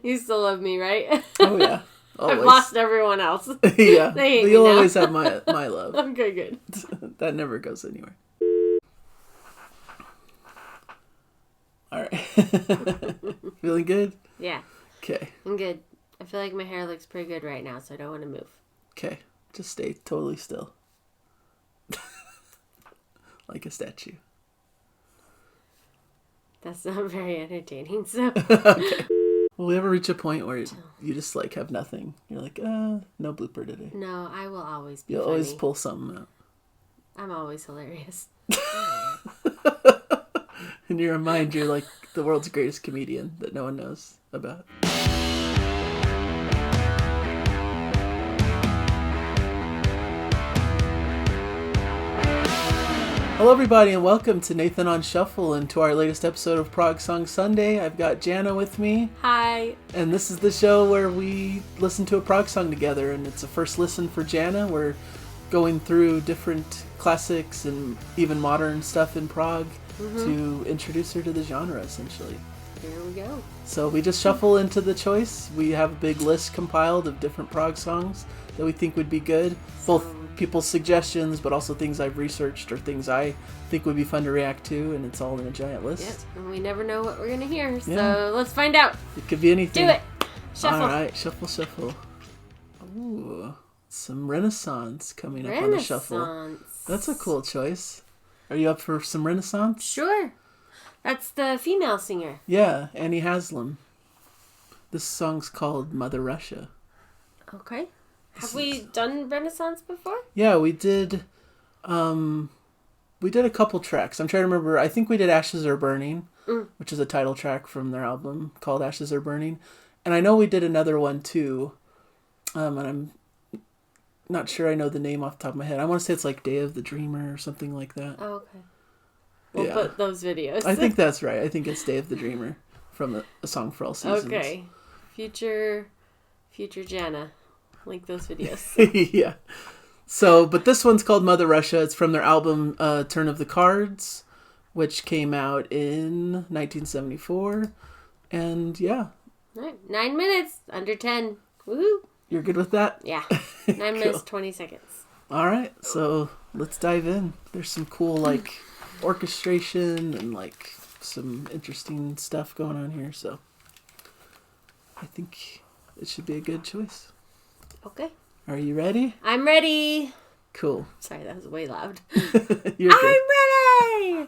You still love me, right? Oh, yeah. Always. I've lost everyone else. Yeah. They hate me You'll now. always have my love. Okay, good. That never goes anywhere. All right. Feeling good? Yeah. Okay. I'm good. I feel like my hair looks pretty good right now, so I don't want to move. Okay. Just stay totally still. Like a statue. That's not very entertaining, so... Okay. Will we ever reach a point where you just like have nothing? You're like, no blooper today. No, I will always be You'll funny. always pull something out. I'm always hilarious. In your mind, you're like the world's greatest comedian that no one knows about. Hello everybody and welcome to Nathan on Shuffle and to our latest episode of Prog Song Sunday. I've got Jana with me. Hi. And this is the show where we listen to a prog song together, and it's a first listen for Jana. We're going through different classics and even modern stuff in prog to introduce her to the genre, essentially. Here we go. So we just shuffle into the choice. We have a big list compiled of different prog songs that we think would be good. Both people's suggestions, but also things I've researched or things I think would be fun to react to, and it's all in a giant list. Yep, and we never know what we're going to hear, so Yeah. let's find out. It could be anything. Do it. Shuffle. All right, shuffle. Ooh, some Renaissance coming up on the shuffle. That's a cool choice. Are you up for some Renaissance? Sure. That's the female singer. Yeah, Annie Haslam. This song's called Mother Russia. Okay. Have we done Renaissance before? Yeah, we did. We did a couple tracks. I'm trying to remember. I think we did Ashes Are Burning, which is a title track from their album called Ashes Are Burning. And I know we did another one too. And I'm not sure I know the name off the top of my head. I want to say it's like Day of the Dreamer or something like that. Oh, okay. We'll put those videos. I think that's right. I think it's Day of the Dreamer from A Song for All Seasons. Okay. Future Jana. Link those videos. Yeah. So, but this one's called Mother Russia. It's from their album Turn of the Cards, which came out in 1974. And yeah. All right. 9 minutes. Under 10. Woohoo. You're good with that? Yeah. 9 minutes, 20 seconds. All right. So let's dive in. There's some cool like orchestration and like some interesting stuff going on here. So I think it should be a good choice. Okay. Are you ready? I'm ready. Cool. Sorry, that was way loud. You're good. I'm ready!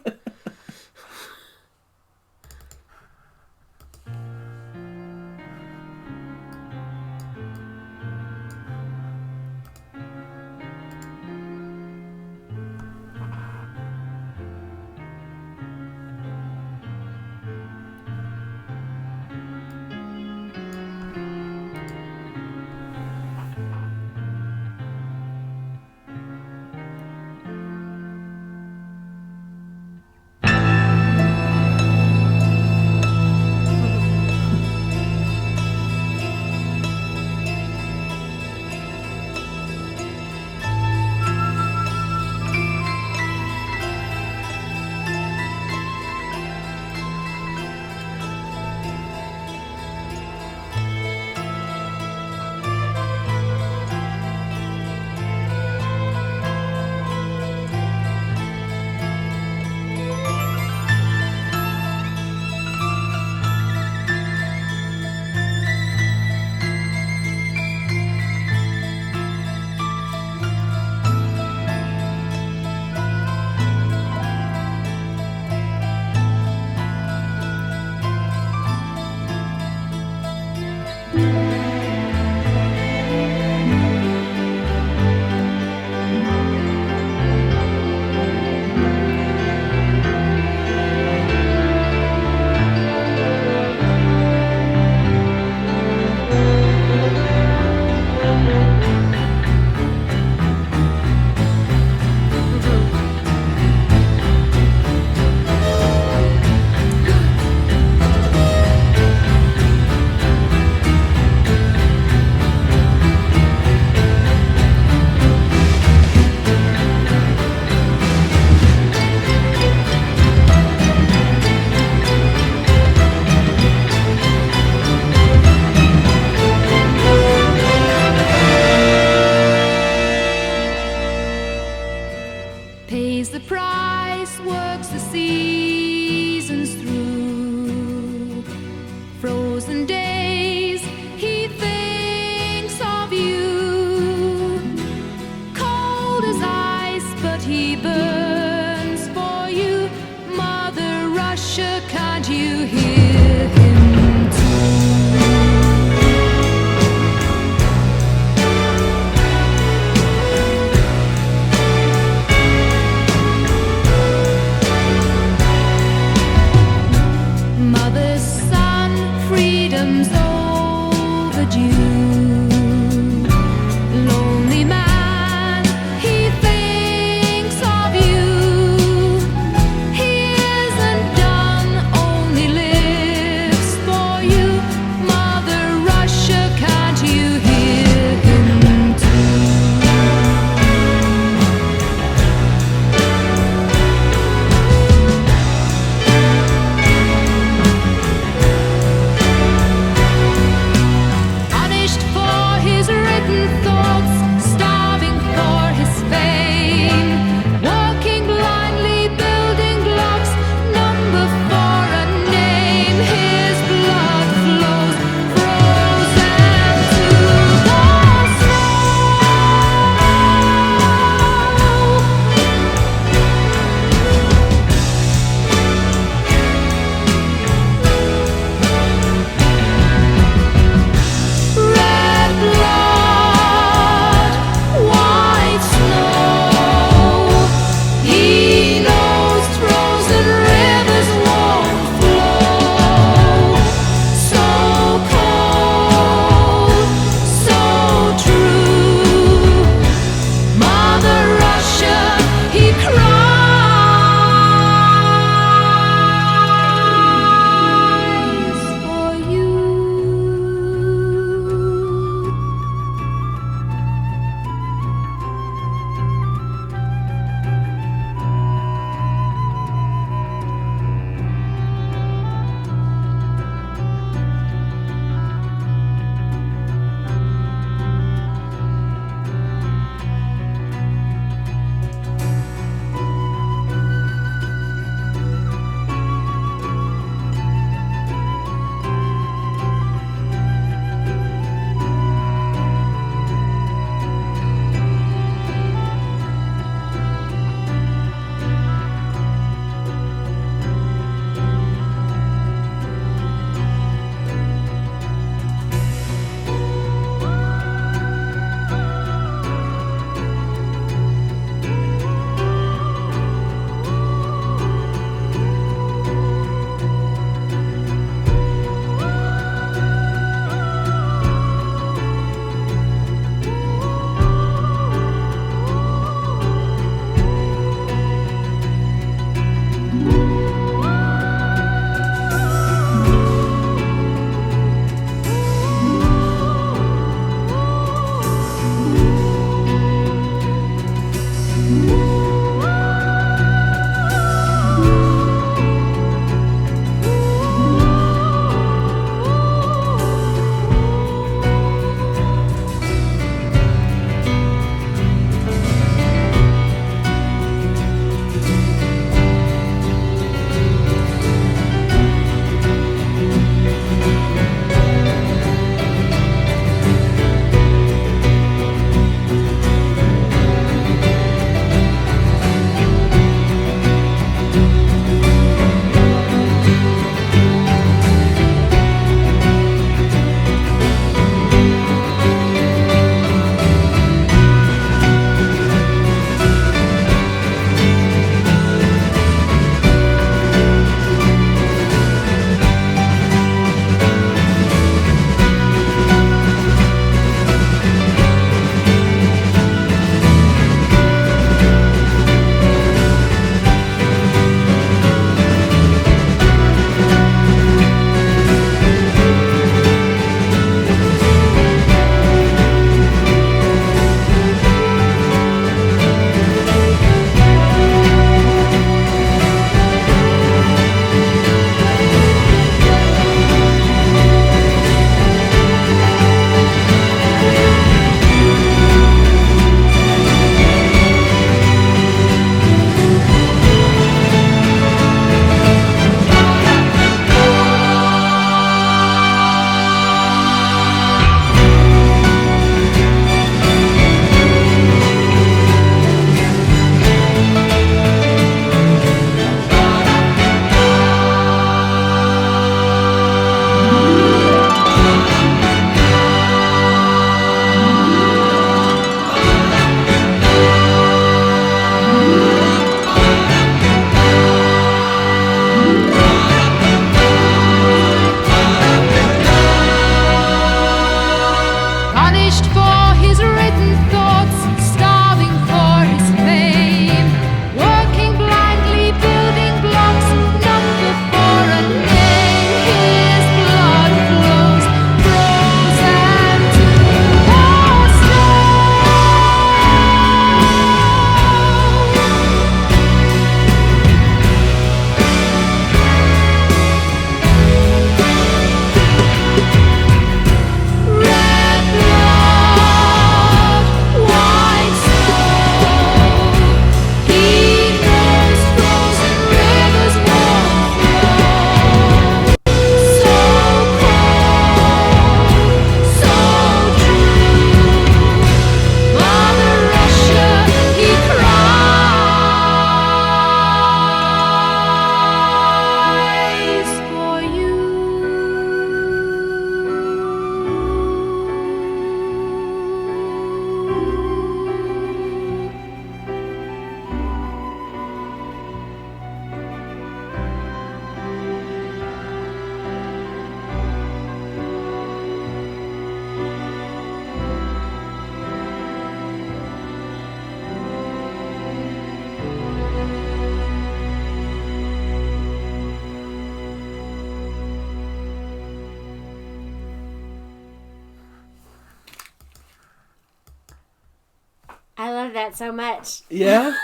love that so much. Yeah?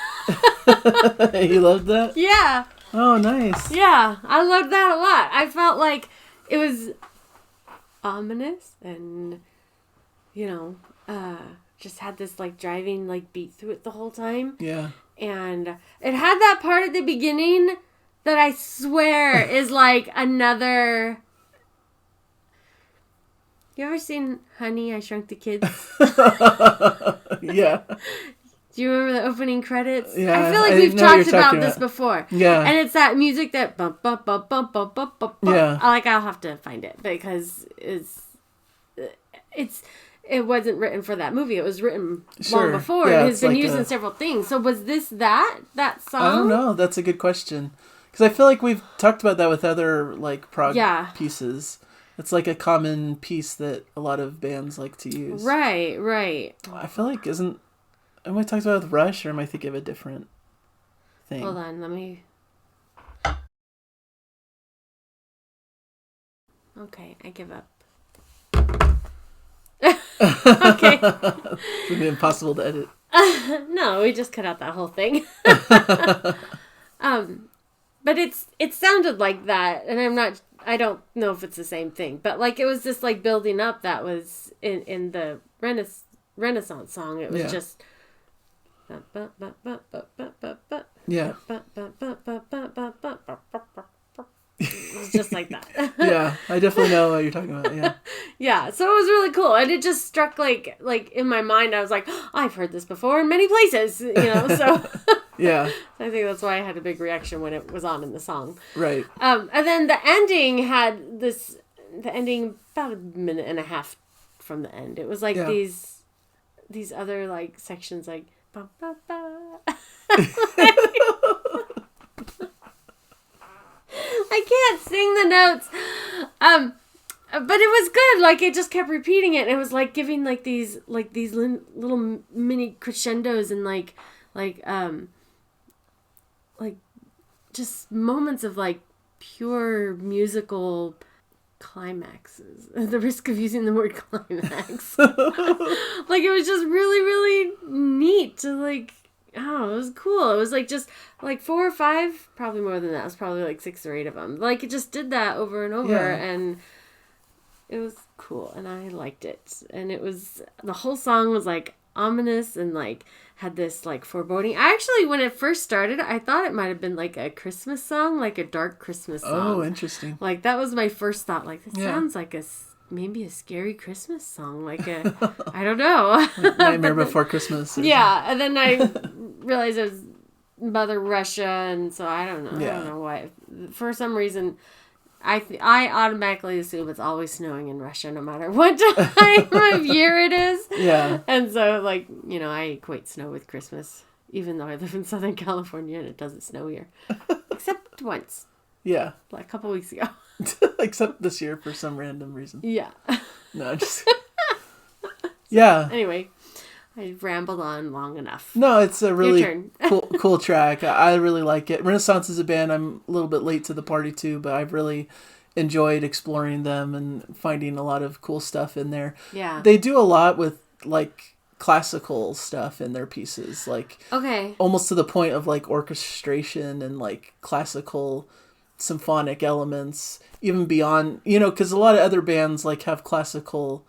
You loved that? Yeah. Oh, nice. Yeah, I loved that a lot. I felt like it was ominous and, just had this, like, driving, like, beat through it the whole time. Yeah. And it had that part at the beginning that I swear is, like, another... You ever seen Honey, I Shrunk the Kids? Yeah. Do you remember the opening credits? Yeah, I feel like I we've know what talked you're talking about this about. before. Yeah. And it's that music that bump, bump, bump, bump, bump, bump, bump, bump. Yeah. I'll have to find it because it wasn't written for that movie. It was written long before and has been used in several things. So was this that song? I don't know. That's a good question. Because I feel like we've talked about that with other, like, prog pieces. It's like a common piece that a lot of bands like to use. Right. I feel like am I talking about with Rush, or am I thinking of a different thing? Hold on, let me... Okay, I give up. Okay. It's gonna be impossible to edit. No, we just cut out that whole thing. But it sounded like that, and I don't know if it's the same thing, but like it was just like building up that was in the Renaissance song. It was just yeah. It was just like that. Yeah, I definitely know what you're talking about. Yeah. Yeah, so it was really cool, and it just struck like in my mind. I was like, oh, I've heard this before in many places, So yeah, I think that's why I had a big reaction when it was on in the song. Right. And then the ending had this. The ending about a minute and a half from the end. It was like these other like sections like. Ba, ba, ba. I can't sing the notes. But it was good. Like it just kept repeating it. And it was like giving like these little mini crescendos and like just moments of like pure musical climaxes. At the risk of using the word climax. Like it was just really, really neat to like. Oh, it was cool. It was like just like 4 or 5, probably more than that. It was probably like 6 or 8 of them. Like it just did that over and over, and it was cool, and I liked it. And it was the whole song was like ominous and like had this like foreboding. I actually, when it first started, I thought it might have been like a Christmas song, like a dark Christmas song. Oh, interesting. Like that was my first thought. Like this sounds like maybe a scary Christmas song, like I don't know. Nightmare Before Christmas. Yeah, and then I realized it was Mother Russia, and so I don't know. Yeah. I don't know why. For some reason, I automatically assume it's always snowing in Russia, no matter what time of year it is. Yeah. And so, like, I equate snow with Christmas, even though I live in Southern California and it doesn't snow here, except once. Yeah. Like a couple weeks ago. Except this year for some random reason. Yeah. No, just... Yeah. Anyway, I rambled on long enough. No, it's a really Your cool track. I really like it. Renaissance is a band I'm a little bit late to the party too, but I've really enjoyed exploring them and finding a lot of cool stuff in there. Yeah. They do a lot with like classical stuff in their pieces, like almost to the point of like orchestration and like classical symphonic elements, even beyond, because a lot of other bands like have classical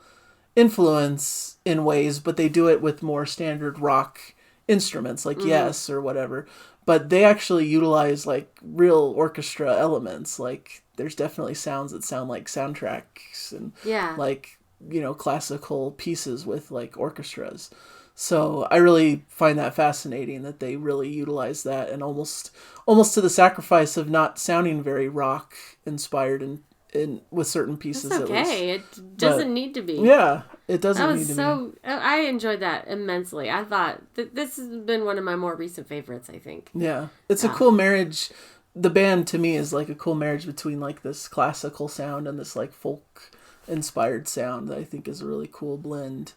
influence in ways, but they do it with more standard rock instruments like Yes or whatever. But they actually utilize like real orchestra elements. Like there's definitely sounds that sound like soundtracks and like, classical pieces with like orchestras. So I really find that fascinating that they really utilize that, and almost to the sacrifice of not sounding very rock inspired in with certain pieces. That's okay. At least. It doesn't need to be. Yeah, it doesn't need to be. I enjoyed that immensely. I thought this has been one of my more recent favorites, I think. Yeah, it's a cool marriage. The band to me is like a cool marriage between like this classical sound and this like folk inspired sound that I think is a really cool blend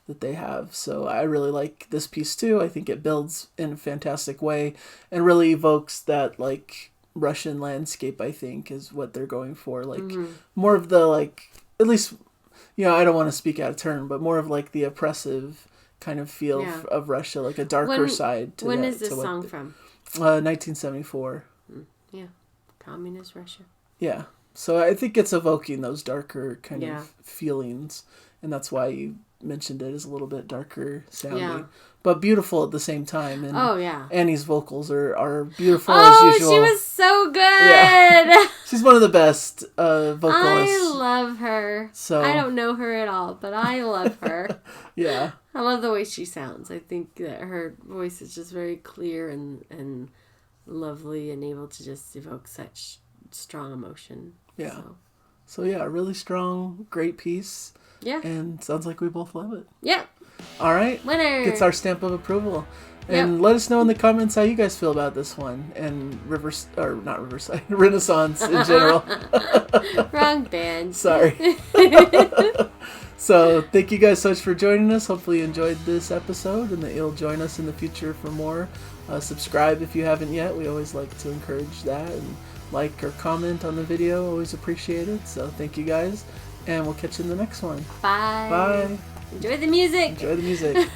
that they have. So I really like this piece too. I think it builds in a fantastic way and really evokes that like Russian landscape, I think, is what they're going for. Like more of the like, at least, I don't want to speak out of turn, but more of like the oppressive kind of feel of Russia, like a darker side to when that. When is this song from? 1974. Yeah. Communist Russia. Yeah. So I think it's evoking those darker kind of feelings, and that's why you mentioned it as a little bit darker sounding, but beautiful at the same time. And Annie's vocals are beautiful as usual. Oh, she was so good. Yeah. She's one of the best vocalists. I love her. So I don't know her at all, but I love her. Yeah. I love the way she sounds. I think that her voice is just very clear and lovely and able to just evoke such strong emotion. Yeah. So yeah, really strong, great piece. Yeah. And sounds like we both love it. Yep. All right. Winner. Gets our stamp of approval. And let us know in the comments how you guys feel about this one and Renaissance in general. Wrong band. Sorry. So thank you guys so much for joining us. Hopefully you enjoyed this episode and that you'll join us in the future for more. Subscribe if you haven't yet. We always like to encourage that, and like or comment on the video. Always appreciated. So thank you guys, and we'll catch you in the next one. Bye. Bye. Enjoy the music. Enjoy the music.